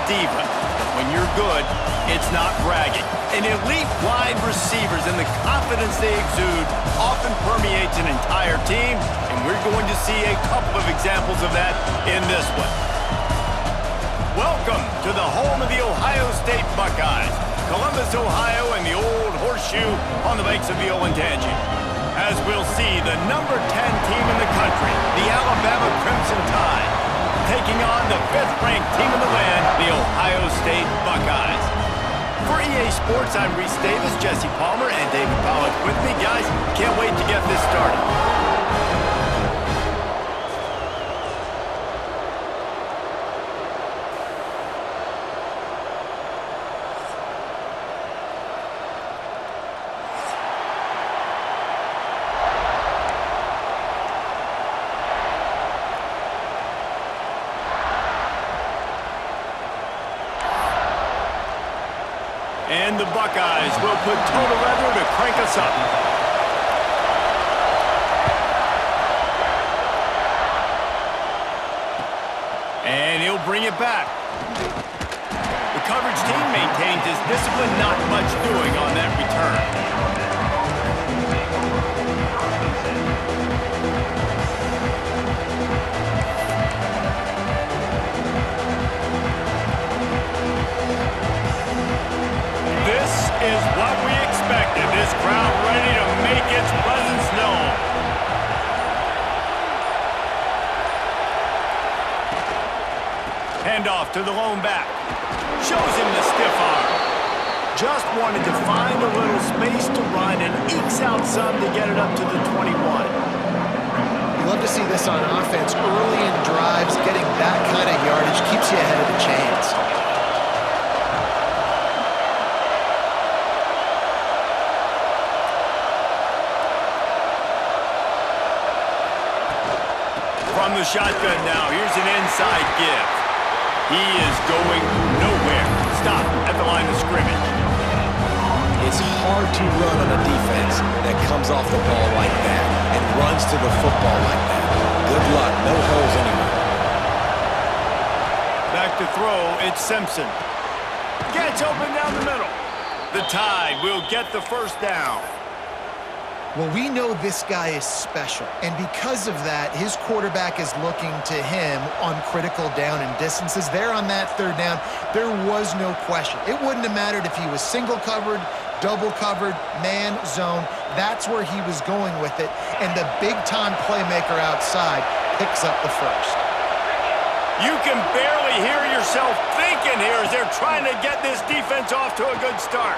diva. But when you're good, it's not bragging. And elite wide receivers and the confidence they exude often permeates an entire team, and we're going to see a couple of examples of that in this one. Welcome to the home of the Ohio State Buckeyes, Columbus, Ohio, and the old horseshoe on the banks of the Olentangy. As we'll see, the number 10 team in the country, the Alabama Crimson Tide, taking on the 5th-ranked team in the land, the Ohio State Buckeyes. For EA Sports, I'm Reese Davis, Jesse Palmer, and David Pollack with me. Guys, can't wait to get this started. And the Buckeyes will put total leather to crank us up. And he'll bring it back. The coverage team maintains his discipline, not much doing on that return. This is what we expected. This crowd ready to make its presence known. Handoff to the lone back. Shows him the stiff arm. Just wanted to find a little space to run and ekes out some to get it up to the 21. You love to see this on offense. Early in drives, getting that kind of yardage keeps you ahead of the chains. From the shotgun now, here's an inside give. He is going nowhere. Stop at the line of scrimmage. It's hard to run on a defense that comes off the ball like that and runs to the football like that. Good luck, no holes anywhere. Back to throw, it's Simpson. Gets open down the middle. The Tide will get the first down. Well, we know this guy is special, and because of that, his quarterback is looking to him on critical down and distances. There on that third down, there was no question. It wouldn't have mattered if he was single covered, double covered, man, zone. That's where he was going with it, and the big-time playmaker outside picks up the first. You can barely hear yourself thinking here as they're trying to get this defense off to a good start.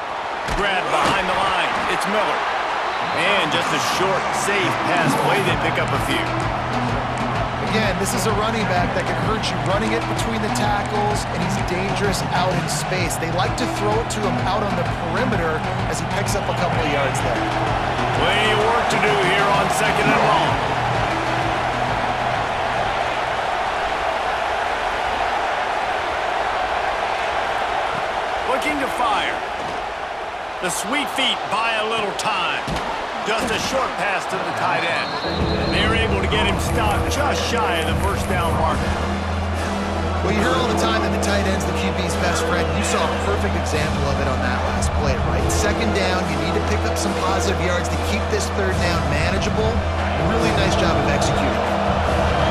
Grab behind the line, it's Miller. And just a short, safe pass play, they pick up a few. Again, this is a running back that can hurt you running it between the tackles, and he's dangerous out in space. They like to throw it to him out on the perimeter as he picks up a couple of yards there. Plenty of work to do here on 2nd and long. Looking to fire. The sweet feet buy a little time. Just a short pass to the tight end. They're able to get him stopped just shy of the first down marker. Well, you hear all the time that the tight end's the QB's best friend. You saw a perfect example of it on that last play, right? 2nd down, you need to pick up some positive yards to keep this 3rd down manageable. Really nice job of executing.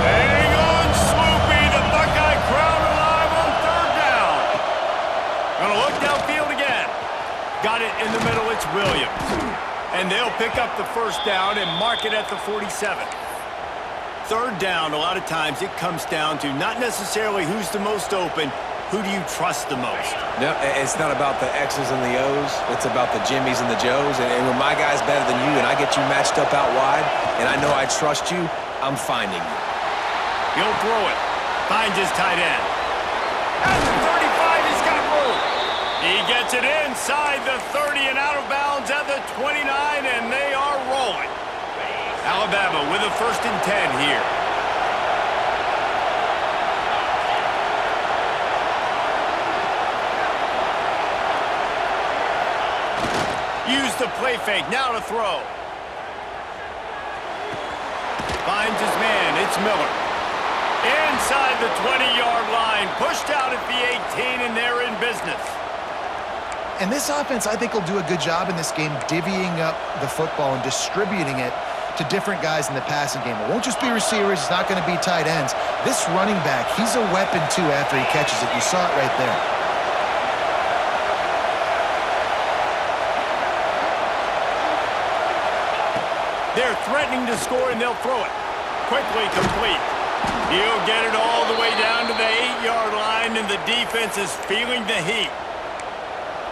Hang on, Swoopy. The Buckeye crowd alive on 3rd down. Gonna look downfield again. Got it in the middle, it's Williams. And they'll pick up the first down and mark it at the 47. 3rd down, a lot of times it comes down to not necessarily who's the most open, who do you trust the most? No, it's not about the X's and the O's. It's about the Jimmys and the Joes. And when my guy's better than you and I get you matched up out wide and I know I trust you, I'm finding you. He'll throw it. Finds his tight end. At the 35, he's got room. He gets it inside the 30 and out of bounds at the 29, and they are rolling. Alabama with a 1st and 10 here. Use the play fake, now to throw. Finds his man, it's Miller. Inside the 20-yard line, pushed out at the 18, and they're in business. And this offense, I think, will do a good job in this game divvying up the football and distributing it to different guys in the passing game. It won't just be receivers. It's not going to be tight ends. This running back, he's a weapon, too, after he catches it. You saw it right there. They're threatening to score, and they'll throw it. Quickly complete. He'll get it all the way down to the 8-yard line, and the defense is feeling the heat.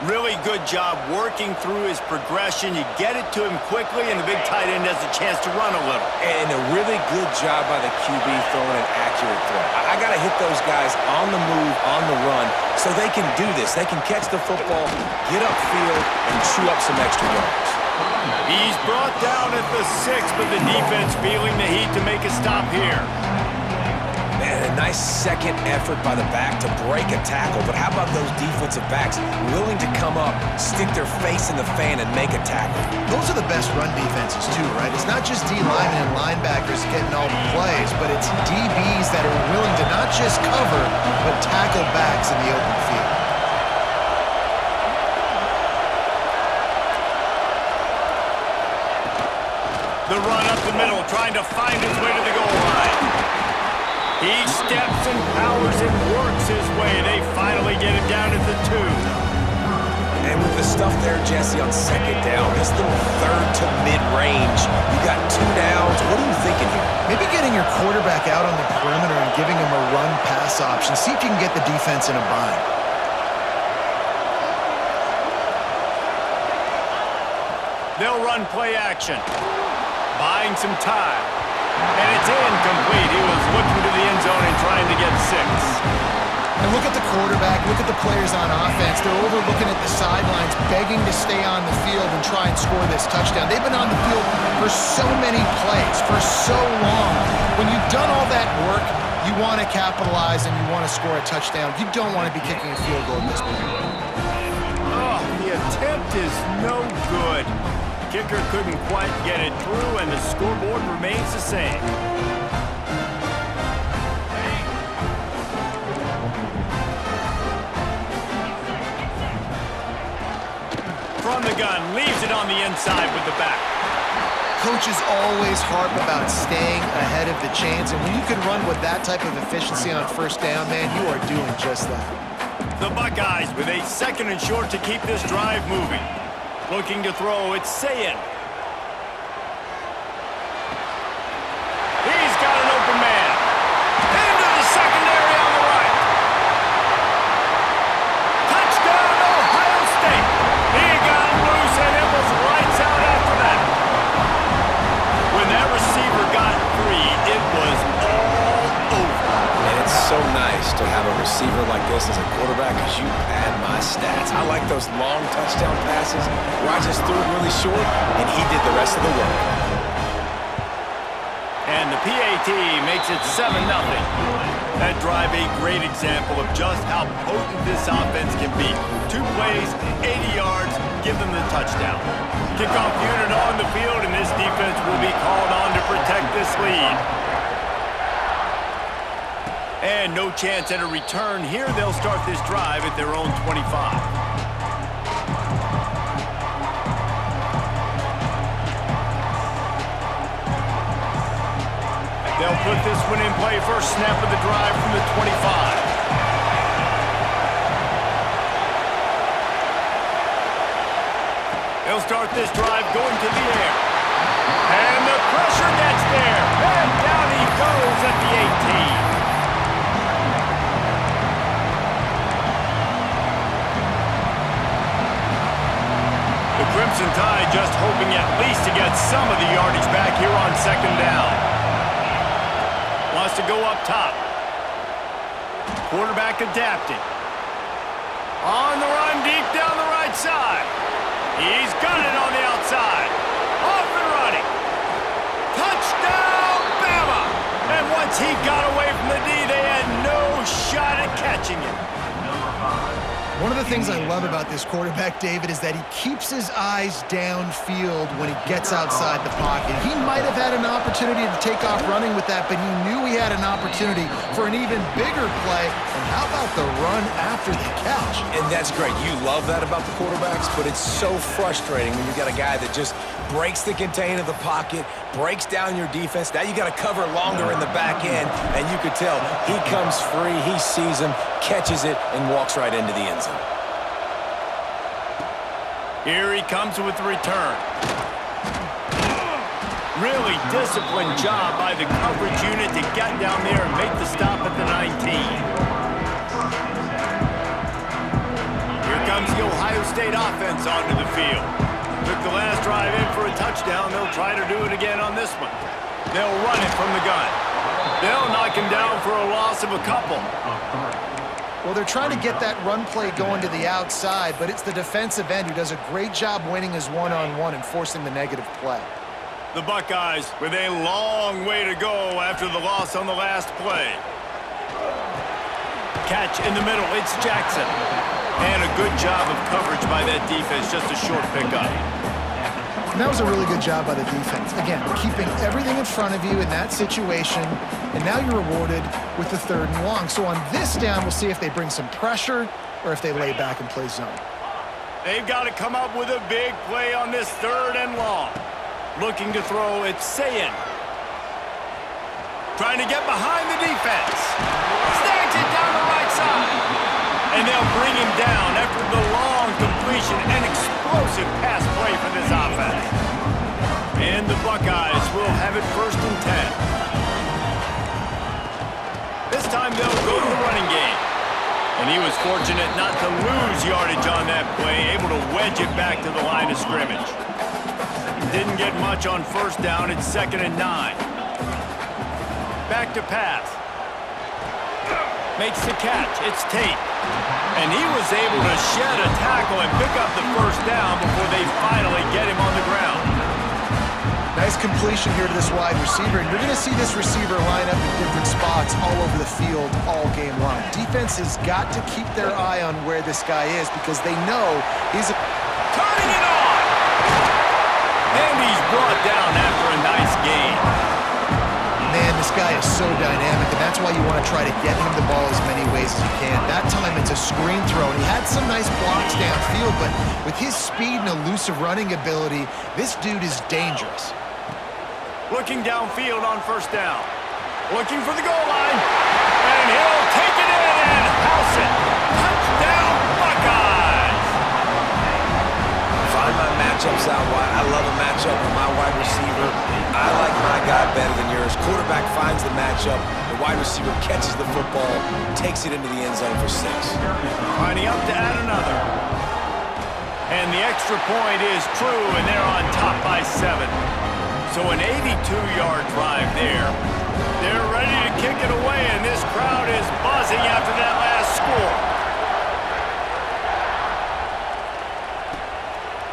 Really good job working through his progression. You get it to him quickly, and the big tight end has a chance to run a little. And a really good job by the QB throwing an accurate throw. I got to hit those guys on the move, on the run, so they can do this. They can catch the football, get upfield, and chew up some extra yards. He's brought down at the 6, but the defense feeling the heat to make a stop here. Man, a nice second effort by the back to break a tackle. But how about those defensive backs willing to come up, stick their face in the fan, and make a tackle? Those are the best run defenses, too, right? It's not just D linemen and linebackers getting all the plays, but it's DBs that are willing to not just cover, but tackle backs in the open field. The run up the middle, trying to find his way to the goal line. He steps and powers and works his way. They finally get him down at the 2. And with the stuff there, Jesse, on second down, this little third to mid-range, you got 2 downs. What are you thinking here? Maybe getting your quarterback out on the perimeter and giving him a run-pass option. See if you can get the defense in a bind. They'll run play action, buying some time. And it's incomplete. He was looking to the end zone and trying to get 6. And look at the quarterback, look at the players on offense. They're overlooking at the sidelines, begging to stay on the field and try and score this touchdown. They've been on the field for so many plays, for so long. When you've done all that work, you want to capitalize and you want to score a touchdown. You don't want to be kicking a field goal at this point. Oh, the attempt is no good. Kicker couldn't quite get it through, and the scoreboard remains the same. From the gun, leaves it on the inside with the back. Coaches always harp about staying ahead of the chains, and when you can run with that type of efficiency on first down, man, you are doing just that. The Buckeyes with a 2nd and short to keep this drive moving. Looking to throw, it's Sayin. He's got an open man. Into the secondary on the right. Touchdown, Ohio State. He got loose, and it was lights out after that. When that receiver got free, it was all over. And it's so nice to have a receiver like this as a quarterback because you pad my stats. I like those long touchdown passes where I just threw it really short, and he did the rest of the work. And the PAT makes it 7-0. That drive a great example of just how potent this offense can be. 2 plays, 80 yards, give them the touchdown. Kickoff unit on the field, and this defense will be called on to protect this lead. And no chance at a return here. They'll start this drive at their own 25. They'll put this one in play. First snap of the drive from the 25. They'll start this drive going to the air. And the pressure gets there. And down he goes at the 18. The Crimson Tide just hoping at least to get some of the yardage back here on 2nd down. Wants to go up top. Quarterback adapting. On the run, deep down the right side. He's got it on the outside. Off and running. Touchdown, Bama! And once he got away from the D, they had no shot at catching him. One of the things I love about this quarterback, David, is that he keeps his eyes downfield when he gets outside the pocket. He might have had an opportunity to take off running with that, but he knew he had an opportunity for an even bigger play. And how about the run after the catch? And that's great. You love that about the quarterbacks, but it's so frustrating when you got a guy that just breaks the contain of the pocket, breaks down your defense. Now you got to cover longer in the back end, and you could tell he comes free, he sees him, catches it, and walks right into the end zone. Here he comes with the return. Really disciplined job by the coverage unit to get down there and make the stop at the 19. Here comes the Ohio State offense onto the field. Took the last drive in for a touchdown. They'll try to do it again on this one. They'll run it from the gun. They'll knock him down for a loss of a couple. Well, they're trying to get that run play going to the outside, but it's the defensive end who does a great job winning his one-on-one and forcing the negative play. The Buckeyes with a long way to go after the loss on the last play. Catch in the middle, it's Jackson. And a good job of coverage by that defense, just a short pickup. And that was a really good job by the defense. Again, keeping everything in front of you in that situation, and now you're rewarded with the 3rd and long. So on this down, we'll see if they bring some pressure or if they lay back and play zone. They've got to come up with a big play on this 3rd and long. Looking to throw, it's Sayin. Trying to get behind the defense. Snags it down the right side. And they'll bring him down after the long completion and explosive pass play for this offense. And the Buckeyes will have it 1st and 10. This time they'll go to the running game. And he was fortunate not to lose yardage on that play, able to wedge it back to the line of scrimmage. Didn't get much on 1st down. It's 2nd and 9. Back to pass. Makes the catch. It's Tate. And he was able to shed a tackle and pick up the 1st down before they finally get him on the ground. Nice completion here to this wide receiver, and you're going to see this receiver line up in different spots all over the field all game long. Defense has got to keep their eye on where this guy is because they know he's turning it on! And he's brought down after a nice gain. Man, this guy is so dynamic, and that's why you want to try to get him the ball as many ways as you can. That time it's a screen throw, and he had some nice blocks downfield, but with his speed and elusive running ability, this dude is dangerous. Looking downfield on 1st down. Looking for the goal line. And he'll take it in and house it. Touchdown, Buckeyes! Find my matchups out wide. I love a matchup with my wide receiver. I like my guy better than yours. Quarterback finds the matchup. The wide receiver catches the football, takes it into the end zone for 6. Lining up to add another. And the extra point is true, and they're on top by 7. So an 82-yard drive there. They're ready to kick it away, and this crowd is buzzing after that last score.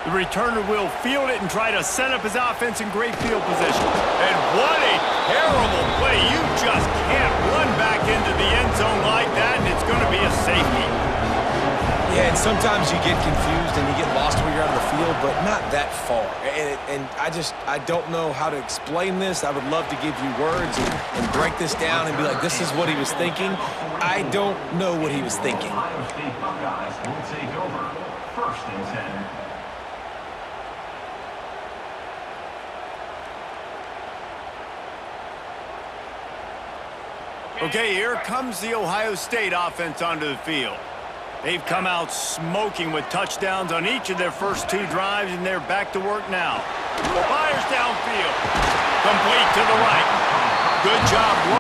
The returner will field it and try to set up his offense in great field position. And what a terrible play. You just can't run back into the end zone like that, and it's going to be a safety. Yeah, and sometimes you get confused and you get lost where you're on the field, but not that far. And I don't know how to explain this. I would love to give you words and break this down and be like, this is what he was thinking. I don't know what he was thinking. Buckeyes will take over 1st and 10. Okay, here comes the Ohio State offense onto the field. They've come out smoking with touchdowns on each of their first 2 drives, and they're back to work now. Fires downfield. Complete to the right. Good job.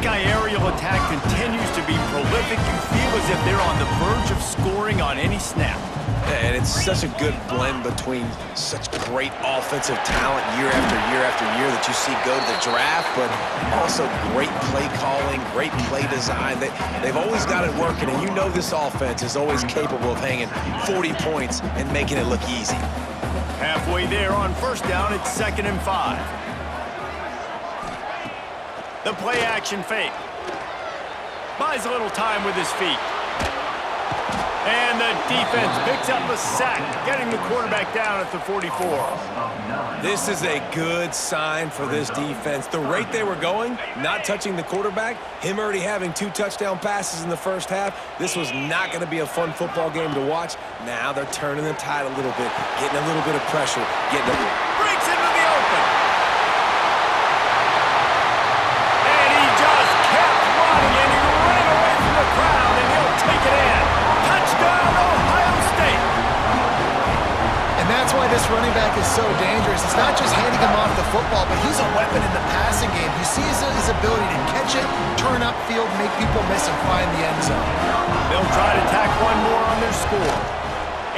Buckeye aerial attack continues to be prolific. You feel as if they're on the verge of scoring on any snap. And it's such a good blend between such great offensive talent year after year after year that you see go to the draft, but also great play calling, great play design. They've always got it working, and you know this offense is always capable of hanging 40 points and making it look easy. Halfway there on first down, it's 2nd and 5. The play action fake. Buys a little time with his feet. And the defense picks up a sack, getting the quarterback down at the 44. This is a good sign for this defense. The rate they were going, not touching the quarterback, him already having 2 touchdown passes in the first half, this was not going to be a fun football game to watch. Now they're turning the tide a little bit, getting a little bit of pressure, getting a... Breaks into the open. And he just kept running, and he ran away from the crowd, and he'll take it in. Touchdown, Ohio State! And that's why this running back is so dangerous. It's not just handing him off the football, but he's a weapon in the passing game. You see his ability to catch it, turn upfield, make people miss, and find the end zone. They'll try to tack one more on their score.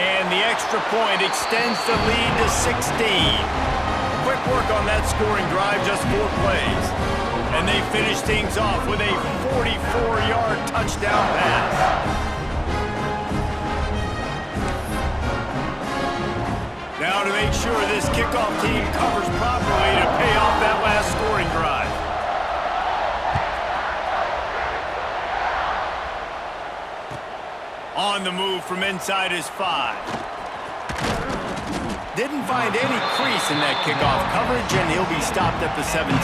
And the extra point extends the lead to 16. Quick work on that scoring drive, just 4 plays. And they finish things off with a 44-yard touchdown pass. Now to make sure this kickoff team covers properly to pay off that last scoring drive. On the move from inside his 5. Didn't find any crease in that kickoff coverage, and he'll be stopped at the 17.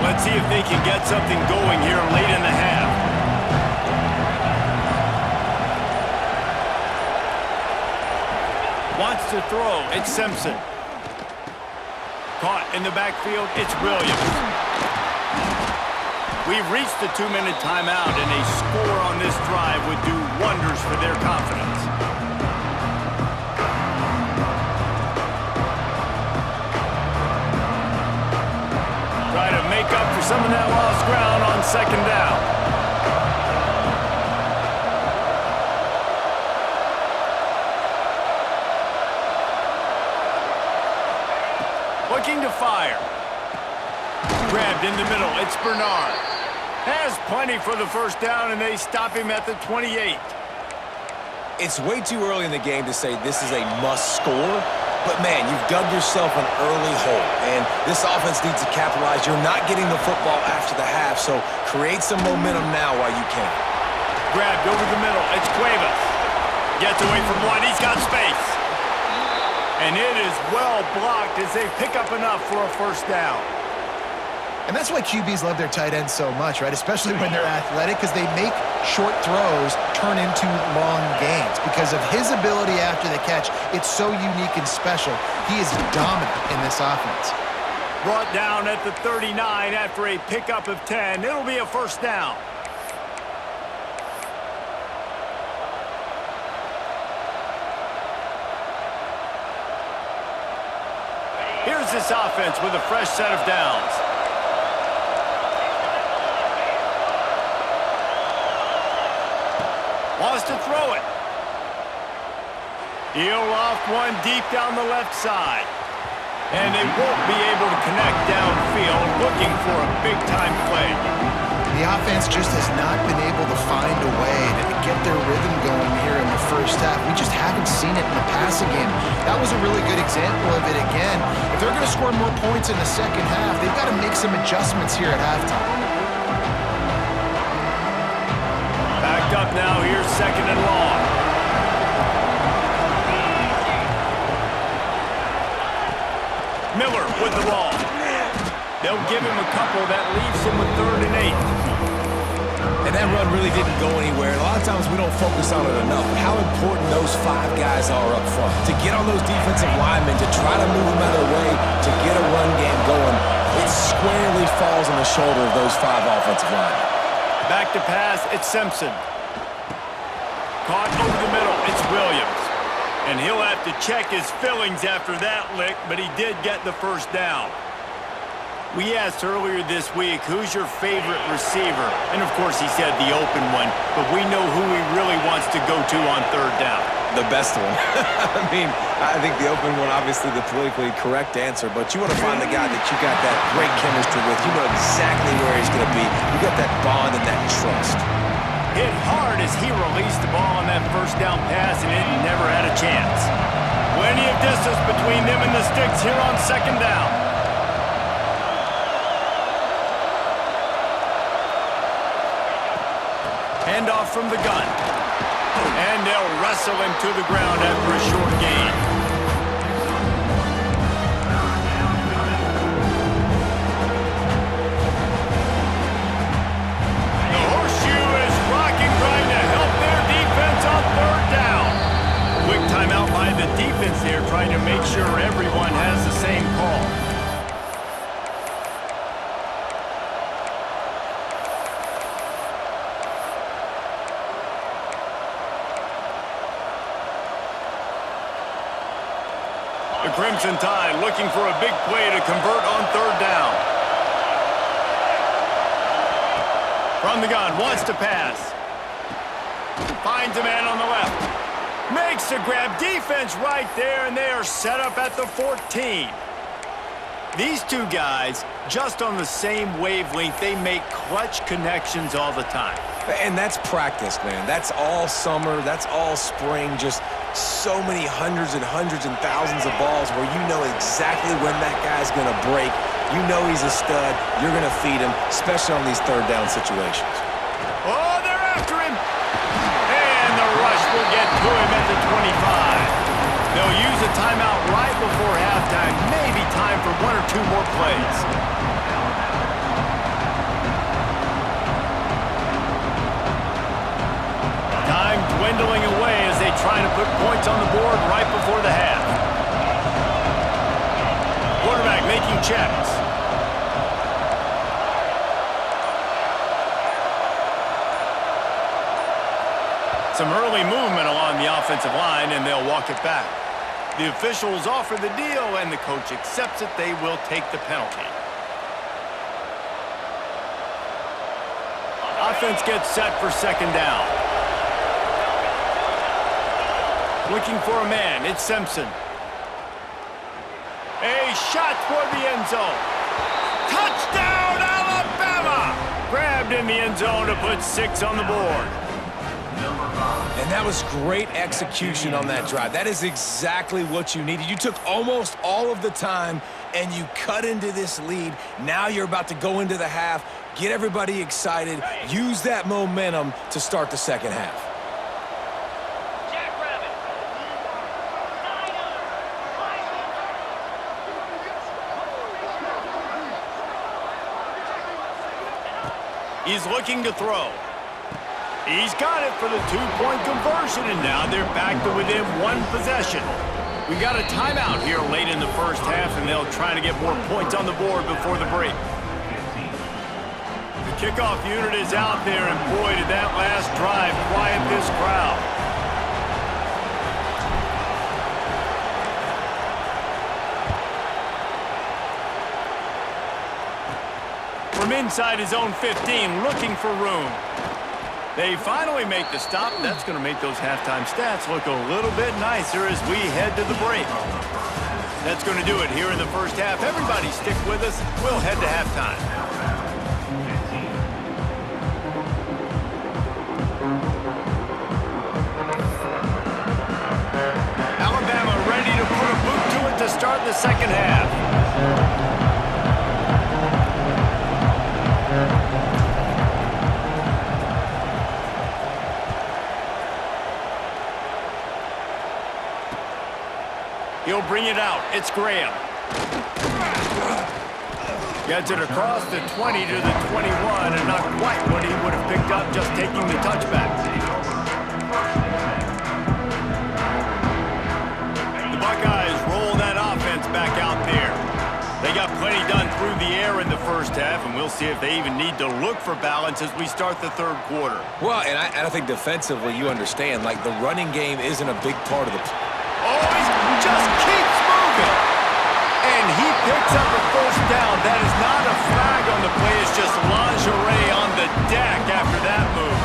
Let's see if they can get something going here late in the half. Wants to throw. It's Simpson. Caught in the backfield. It's Williams. We've reached the 2-minute timeout, and a score on this drive would do wonders for their confidence. Try to make up for some of that lost ground on 2nd down. Looking to fire. Grabbed in the middle. It's Bernard. Has plenty for the first down, and they stop him at the 28. It's way too early in the game to say this is a must score. But, man, you've dug yourself an early hole, and this offense needs to capitalize. You're not getting the football after the half, so create some momentum now while you can. Grabbed over the middle. It's Cuevas. Gets away from one. He's got space. And it is well blocked as they pick up enough for a first down. And that's why QBs love their tight ends so much, right? Especially when they're athletic, because they make short throws turn into long gains. Because of his ability after the catch, it's so unique and special. He is dominant in this offense. Brought down at the 39 after a pickup of 10. It'll be a first down. Here's this offense with a fresh set of downs. Wants to throw it. He'll loft one deep down the left side. And they won't be able to connect downfield, looking for a big-time play. The offense just has not been able to find a way to get their rhythm going here in the first half. We just haven't seen it in the passing game. That was a really good example of it again. If they're going to score more points in the second half, they've got to make some adjustments here at halftime. Backed up now, here's 2nd and long. Miller with the ball. They'll give him a couple. That leaves him with 3rd and 8. And that run really didn't go anywhere. A lot of times we don't focus on it enough. How important those 5 guys are up front. To get on those defensive linemen, to try to move them out of their way, to get a run game going, it squarely falls on the shoulder of those 5 offensive linemen. Back to pass, it's Simpson. Caught over the middle, it's Williams. And he'll have to check his fillings after that lick, but he did get the first down. We asked earlier this week, who's your favorite receiver? And, of course, he said the open one, but we know who he really wants to go to on third down. The best one. I mean, I think the open one, obviously the politically correct answer, but you want to find the guy that you got that great chemistry with. You know exactly where he's going to be. You got that bond and that trust. Hit hard as he released the ball on that first down pass, and it never had a chance. Plenty of distance between them and the sticks here on second down. Handoff from the gun. And they'll wrestle him to the ground after a short gain. The horseshoe is rocking, trying to help their defense on third down. Quick timeout by the defense there, trying to make sure everyone has the same call. The Crimson Tide looking for a big play to convert on third down. From the gun, wants to pass. Finds a man on the left. Makes the grab. Defense right there, and they are set up at the 14. These two guys, just on the same wavelength, they make clutch connections all the time. And that's practice, man. That's all summer. That's all spring. Just so many hundreds and thousands of balls where you know exactly when that guy's going to break. You know he's a stud. You're going to feed him, especially on these third down situations. Oh, they're after him. And the rush will get to him at the 25. They'll use a timeout right before halftime. Maybe time for one or two more plays. Time dwindling away as they try to put points on the board right before the half. Quarterback making checks. Some early movement along the offensive line, and they'll walk it back. The officials offer the deal, and the coach accepts it. They will take the penalty. Offense gets set for second down. Looking for a man, it's Simpson. A shot toward the end zone. Touchdown, Alabama! Grabbed in the end zone to put 6 on the board. And that was great execution on that drive. That is exactly what you needed. You took almost all of the time, and you cut into this lead. Now you're about to go into the half, get everybody excited, use that momentum to start the second half. He's looking to throw. He's got it for the 2-point conversion, and now they're back to within one possession. We got a timeout here late in the first half, and they'll try to get more points on the board before the break. The kickoff unit is out there, and boy, did that last drive quiet this crowd. From inside his own 15, looking for room. They finally make the stop. That's going to make those halftime stats look a little bit nicer as we head to the break. That's going to do it here in the first half. Everybody stick with us. We'll head to halftime. Alabama ready to put a boot to it to start the second half. He'll bring it out. It's Graham. Gets it across the 20 to the 21, and not quite what he would have picked up just taking the touchback. The Buckeyes roll that offense back out there. They got plenty plenty done through the air in the first half, and we'll see if they even need to look for balance as we start the third quarter. Well, and I think defensively, you understand, like the running game isn't a big part of the... Oh, he just keeps moving. And he picks up a first down. That is not a flag on the play. It's just lingerie on the deck after that move.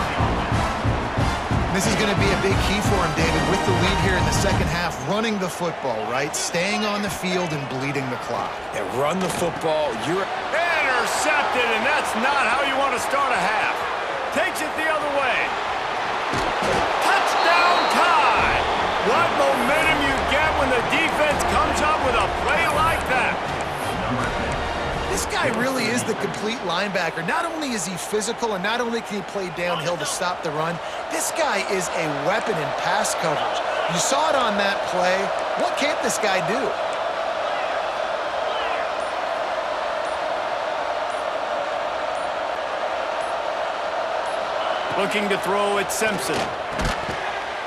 This is going to be a big key for him, David, with the lead here in the second half, running the football, right? Staying on the field and bleeding the clock. Yeah, run the football. You're... Intercepted, and that's not how you want to start a half. Takes it the other way. Touchdown tie. What momentum you get when the defense comes up with a play like that. This guy really is the complete linebacker. Not only is he physical and not only can he play downhill to stop the run, this guy is a weapon in pass coverage. You saw it on that play. What can't this guy do? Looking to throw at Simpson.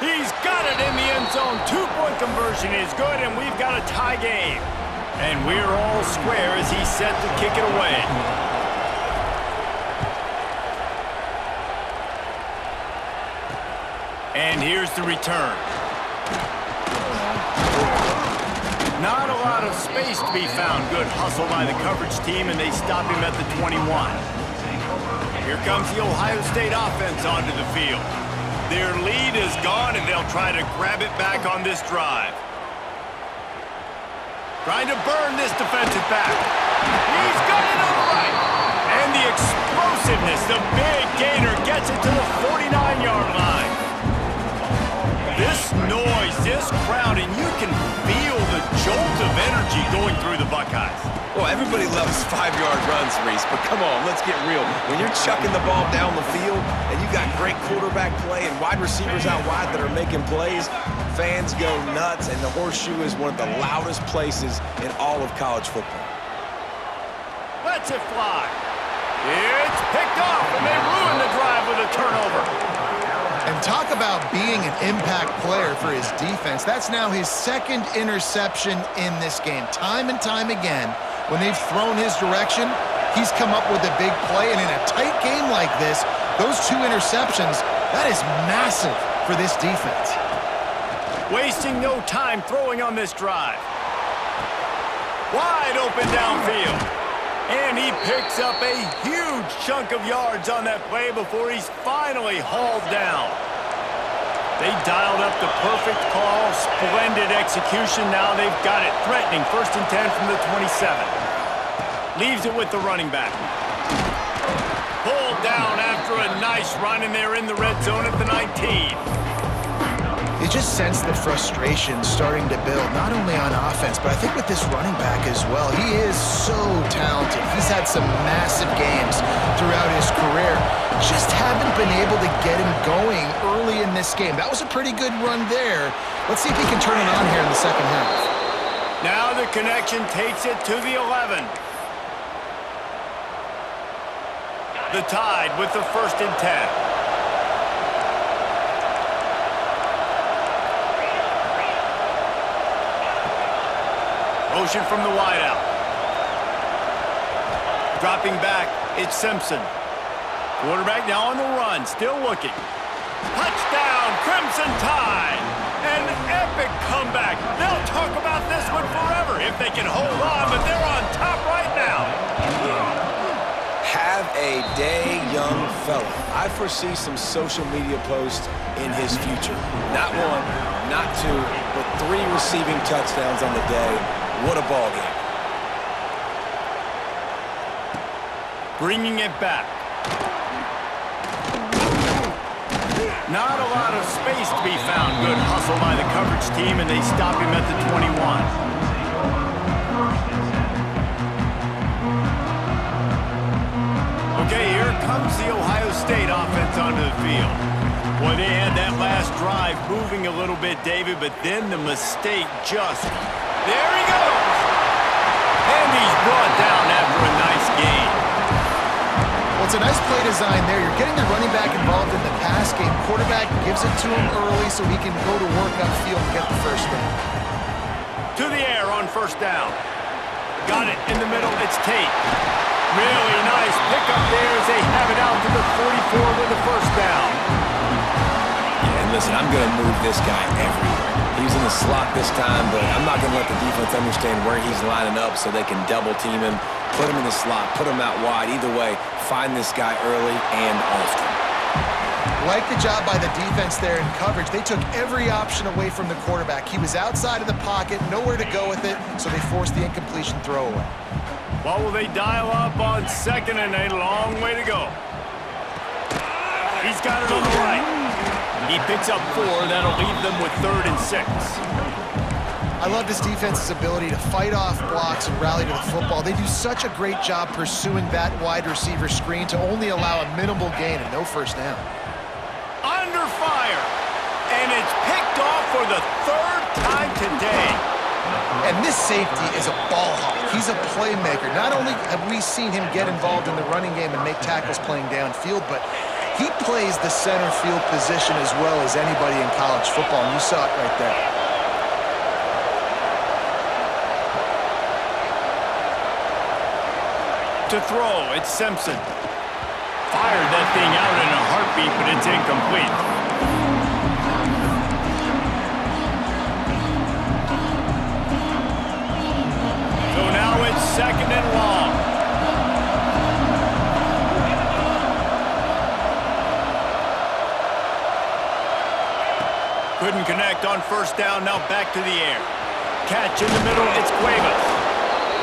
He's got it in the end zone. 2-point conversion is good, and we've got a tie game. And we're all square as he's set to kick it away. And here's the return. Not a lot of space to be found. Good hustle by the coverage team, and they stop him at the 21. Here comes the Ohio State offense onto the field. Their lead is gone, and they'll try to grab it back on this drive. Trying to burn this defensive back. He's got it all right. And the explosiveness, the big gainer gets it to the 49-yard line. This noise, this crowd, and you can feel the jolt of energy going through the Buckeyes. Well, everybody loves 5-yard runs, Reese, but come on, let's get real. When you're chucking the ball down the field and you got great quarterback play and wide receivers out wide that are making plays, fans go nuts, and the Horseshoe is one of the loudest places in all of college football. Lets it fly. It's picked off, and they ruin the drive with a turnover. And talk about being an impact player for his defense. That's now his second interception in this game. Time and time again, when they've thrown his direction, he's come up with a big play. And in a tight game like this, those 2 interceptions, that is massive for this defense. Wasting no time throwing on this drive. Wide open downfield. And he picks up a huge chunk of yards on that play before he's finally hauled down. They dialed up the perfect call, splendid execution. Now they've got it threatening. 1st and 10 from the 27. Leaves it with the running back. Pulled down after a nice run, and they're in the red zone at the 19. You just sense the frustration starting to build, not only on offense, but I think with this running back as well. He is so talented. He's had some massive games throughout his career. Just haven't been able to get him going early in this game. That was a pretty good run there. Let's see if he can turn it on here in the second half. Now the connection takes it to the 11. The Tide with the 1st and 10. Motion from the wideout. Dropping back, it's Simpson. Quarterback now on the run, still looking. Touchdown, Crimson Tide! An epic comeback. They'll talk about this one forever if they can hold on, but they're on top right now. Have a day, young fella. I foresee some social media posts in his future. Not 1, not 2, but 3 receiving touchdowns on the day. What a ball game. Bringing it back. Not a lot of space to be found. Good hustle by the coverage team, and they stop him at the 21. Okay, here comes the Ohio State offense onto the field. Boy, they had that last drive moving a little bit, David, but then the mistake just... There he goes! And he's brought down after a nice gain. Well, it's a nice play design there. You're getting the running back involved in the pass game. Quarterback gives it to him early so he can go to work upfield and get the first down. To the air on 1st down. Got it in the middle. It's Tate. Really nice pickup there as they have it out to the 44 with the first down. Yeah, and listen, I'm going to move this guy everywhere. He's in the slot this time, but I'm not going to let the defense understand where he's lining up so they can double team him, put him in the slot, put him out wide. Either way, find this guy early and often. Like the job by the defense there in coverage. They took every option away from the quarterback. He was outside of the pocket, nowhere to go with it, so they forced the incompletion throwaway. What will they dial up on second and a long way to go? He's got it on the right. He picks up 4. That'll leave them with 3rd and 6. I love this defense's ability to fight off blocks and rally to the football. They do such a great job pursuing that wide receiver screen to only allow a minimal gain and no first down. Under fire. And it's picked off for the 3rd time today. And this safety is a ball hawk. He's a playmaker. Not only have we seen him get involved in the running game and make tackles playing downfield, but he plays the center field position as well as anybody in college football, and you saw it right there. To throw, it's Simpson. Fired that thing out in a heartbeat, but it's incomplete. So now it's 2nd and long. Couldn't connect on first down, now back to the air. Catch in the middle, it's Cuevas.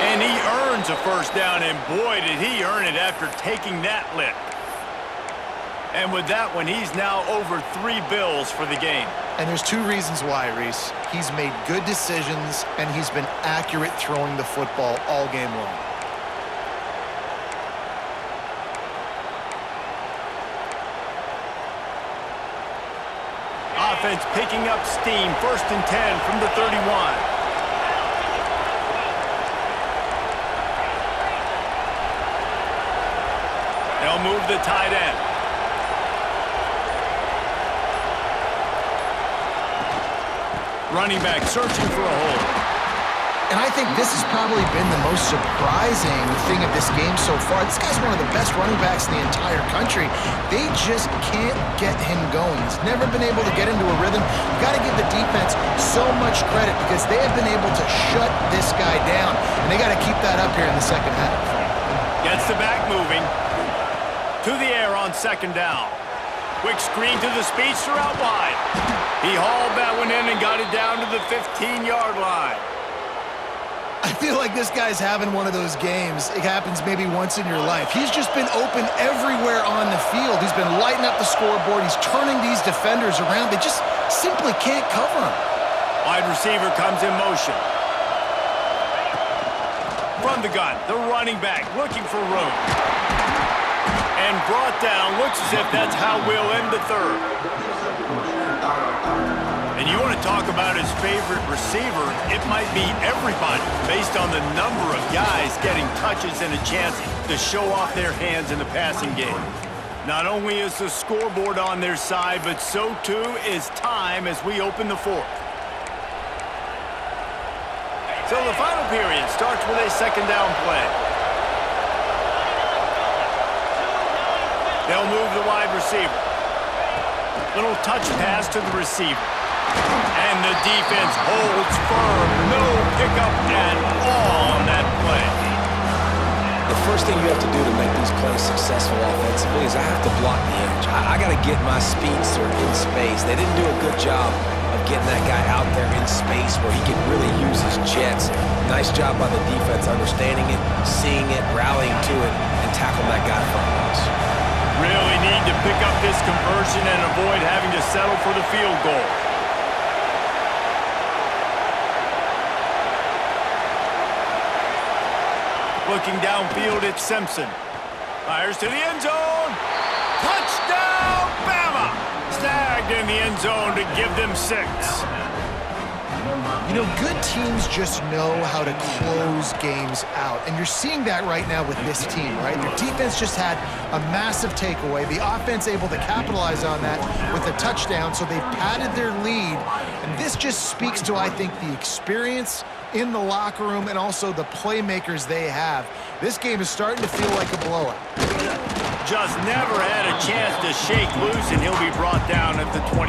And he earns a first down, and boy, did he earn it after taking that lick. And with that one, he's now over 3 bills for the game. And there's 2 reasons why, Reese. He's made good decisions, and he's been accurate throwing the football all game long. Offense picking up steam. 1st and 10 from the 31. They'll move the tight end. Running back searching for a hole. And I think this has probably been the most surprising thing of this game so far. This guy's one of the best running backs in the entire country. They just can't get him going. He's never been able to get into a rhythm. You've got to give the defense so much credit because they have been able to shut this guy down. And they got to keep that up here in the second half. Gets the back moving. To the air on 2nd down. Quick screen to the speedster out wide. He hauled that one in and got it down to the 15-yard line. I feel like this guy's having one of those games. It happens maybe once in your life. He's just been open everywhere on the field. He's been lighting up the scoreboard. He's turning these defenders around. They just simply can't cover him. Wide receiver comes in motion. From the gun, the running back looking for room. And brought down. Looks as if that's how we'll end the 3rd. And you want to talk about his favorite receiver, it might be everybody based on the number of guys getting touches and a chance to show off their hands in the passing game. Not only is the scoreboard on their side, but so too is time as we open the 4th. So the final period starts with a 2nd down play. They'll move the wide receiver. Little touch pass to the receiver. And the defense holds firm. No pickup at all on that play. The first thing you have to do to make these plays successful offensively is I have to block the edge. I got to get my speedster in space. They didn't do a good job of getting that guy out there in space where he can really use his jets. Nice job by the defense understanding it, seeing it, rallying to it, and tackling that guy front us. Really need to pick up this conversion and avoid having to settle for the field goal. Looking downfield, it's Simpson. Fires to the end zone. Touchdown, Bama! Snagged in the end zone to give them 6. You know, good teams just know how to close games out. And you're seeing that right now with this team, right? Their defense just had a massive takeaway. The offense able to capitalize on that with a touchdown, so they padded their lead. And this just speaks to, I think, the experience in the locker room and also the playmakers they have. This game is starting to feel like a blowout. Just never had a chance to shake loose, and he'll be brought down at the 24.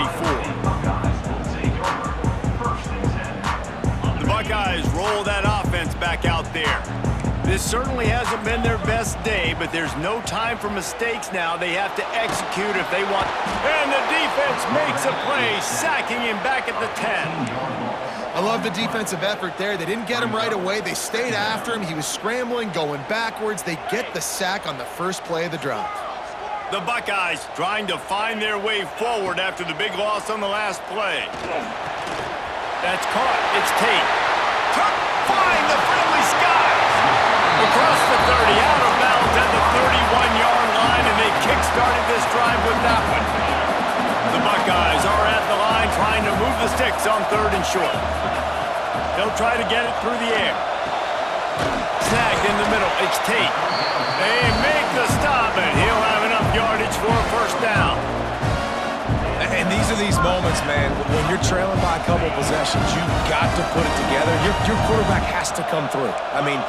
The Buckeyes roll that offense back out there. This certainly hasn't been their best day, but there's no time for mistakes now. They have to execute if they want. And the defense makes a play, sacking him back at the 10. I love the defensive effort there. They didn't get him right away. They stayed after him. He was scrambling, going backwards. They get the sack on the first play of the drive. The Buckeyes trying to find their way forward after the big loss on the last play. That's caught. It's Tate. Find the friendly skies. Across the 30, out of bounds at the 31-yard line, and they kick-started this drive with that one. The Buckeyes are at the line trying to move the sticks on 3rd and short. They'll try to get it through the air. Snagged in the middle. It's Tate. They make the stop, and he'll have enough yardage for a first down. And these are these moments, man, when you're trailing by a couple possessions, you've got to put it together. Your quarterback has to come through. I mean,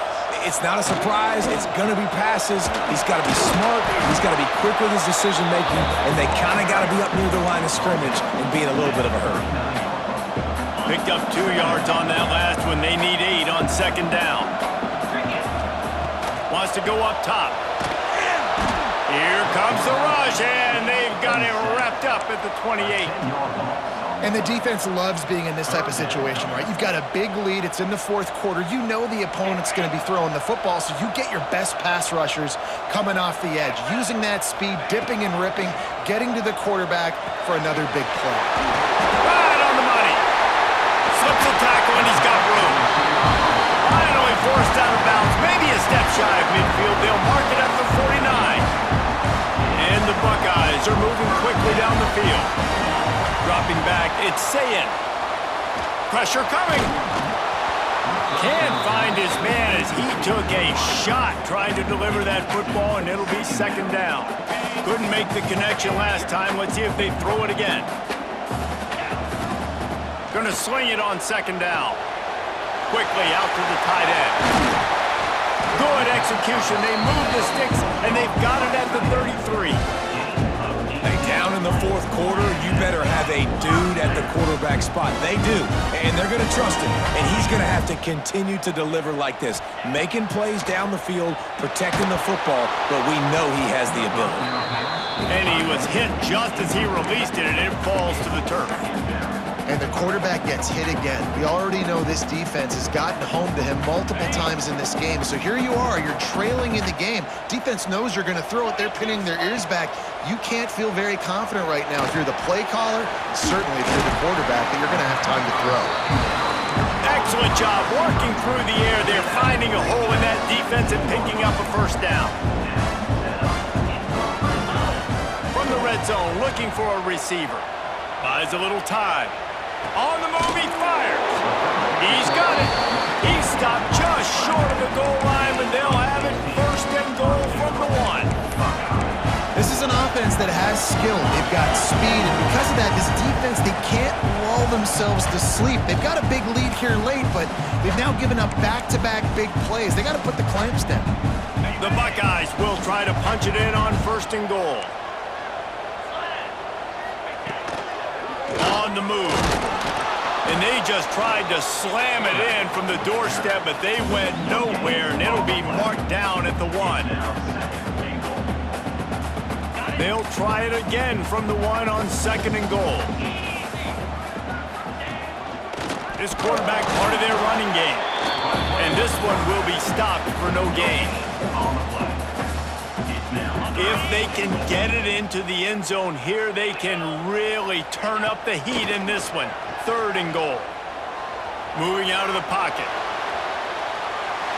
it's not a surprise. It's going to be passes. He's got to be smart. He's got to be quick with his decision-making, and they kind of got to be up near the line of scrimmage and be in a little bit of a hurry. Picked up 2 yards on that last one. They need 8 on 2nd down. Wants to go up top. Here comes the rush, and they've got it wrapped up at the 28. And the defense loves being in this type of situation, right? You've got a big lead. It's in the 4th quarter. You know the opponent's going to be throwing the football, so you get your best pass rushers coming off the edge, using that speed, dipping and ripping, getting to the quarterback for another big play. Right on the money. Slips a tackle, and he's got room. Finally forced out of bounds, maybe a step shy of midfield. They'll mark it at the 49. And the Buckeyes are moving quickly down the field. Dropping back, it's Sayin. Pressure coming. Can't find his man as he took a shot trying to deliver that football, and it'll be 2nd down. Couldn't make the connection last time. Let's see if they throw it again. Gonna swing it on 2nd down. Quickly out to the tight end. Good execution. They move the sticks, and they've got it at the 33. Hey, down in the 4th quarter, you better have a dude at the quarterback spot. They do, and they're going to trust him, and he's going to have to continue to deliver like this, making plays down the field, protecting the football, but we know he has the ability. And he was hit just as he released it, and it falls to the turf. And the quarterback gets hit again. We already know this defense has gotten home to him multiple times in this game. So here you are, you're trailing in the game. Defense knows you're going to throw it. They're pinning their ears back. You can't feel very confident right now. If you're the play caller, certainly if you're the quarterback, that you're going to have time to throw. Excellent job working through the air. They're finding a hole in that defense and picking up a first down. From the red zone, looking for a receiver. Buys a little time. On the move, he fires. He's got it. He stopped just short of the goal line, but they'll have it 1st and goal from the 1. This is an offense that has skill. They've got speed, and because of that, this defense, they can't lull themselves to sleep. They've got a big lead here late, but they've now given up back-to-back big plays. They got to put the clamps down. The Buckeyes will try to punch it in on 1st and goal. On the move. And they just tried to slam it in from the doorstep, but they went nowhere, and it'll be marked down at the 1. They'll try it again from the 1 on 2nd and goal. This quarterback part of their running game. And this one will be stopped for no gain. If they can get it into the end zone here, they can really turn up the heat in this one. 3rd and goal. Moving out of the pocket.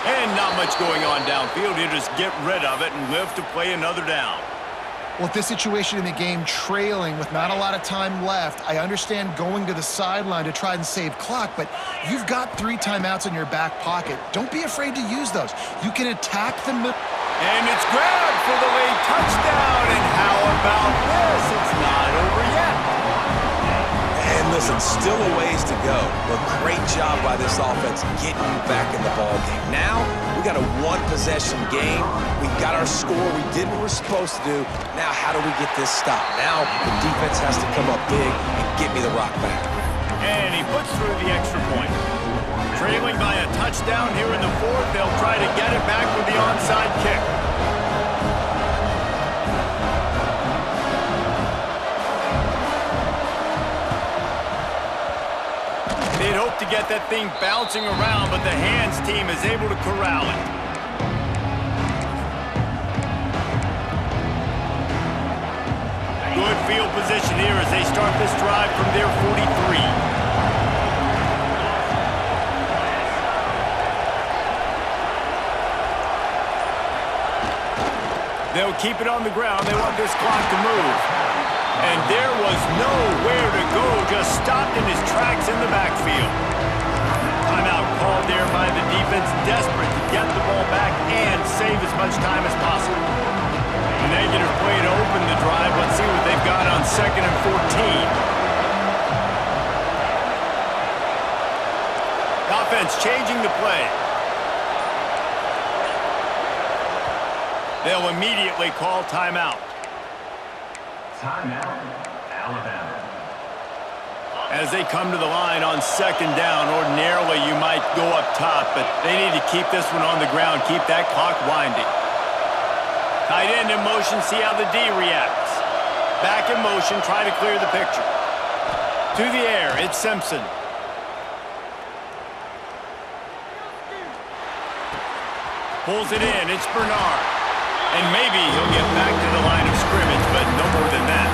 And not much going on downfield. You just get rid of it and live to play another down. With this situation in the game, trailing with not a lot of time left, I understand going to the sideline to try and save clock, but you've got 3 timeouts in your back pocket. Don't be afraid to use those. You can attack the middle. And it's grabbed for the late touchdown. And how about this? It's not over yet. And Listen, still a ways to go, but great job by this offense getting back in the ball game. Now, we got a one-possession game. We got our score. We did what we're supposed to do. Now, how do we get this stopped? Now, the defense has to come up big and get me the rock back. And he puts through the extra point. Trailing by a touchdown here in the fourth, they'll try to get it back with the onside kick. They'd hope to get that thing bouncing around, but the hands team is able to corral it. Good field position here as they start this drive from their 43. They'll keep it on the ground. They want this clock to move. And there was nowhere to go, just stopped in his tracks in the backfield. Timeout called there by the defense, desperate to get the ball back and save as much time as possible. A negative play to open the drive. Let's see what they've got on 2nd and 14. Offense changing the play. They'll immediately call timeout. Timeout, Alabama. As they come to the line on 2nd down, ordinarily you might go up top, but they need to keep this one on the ground, keep that clock winding. Tight end in motion, see how the D reacts. Back in motion, try to clear the picture. To the air, it's Simpson. Pulls it in, it's Bernard. And maybe he'll get back to the line of scrimmage, but no more than that.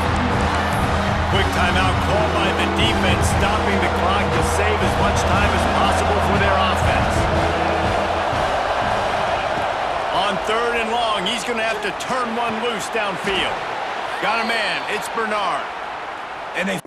Quick timeout called by the defense, stopping the clock to save as much time as possible for their offense. On 3rd and long, he's going to have to turn one loose downfield. Got a man, it's Bernard. And they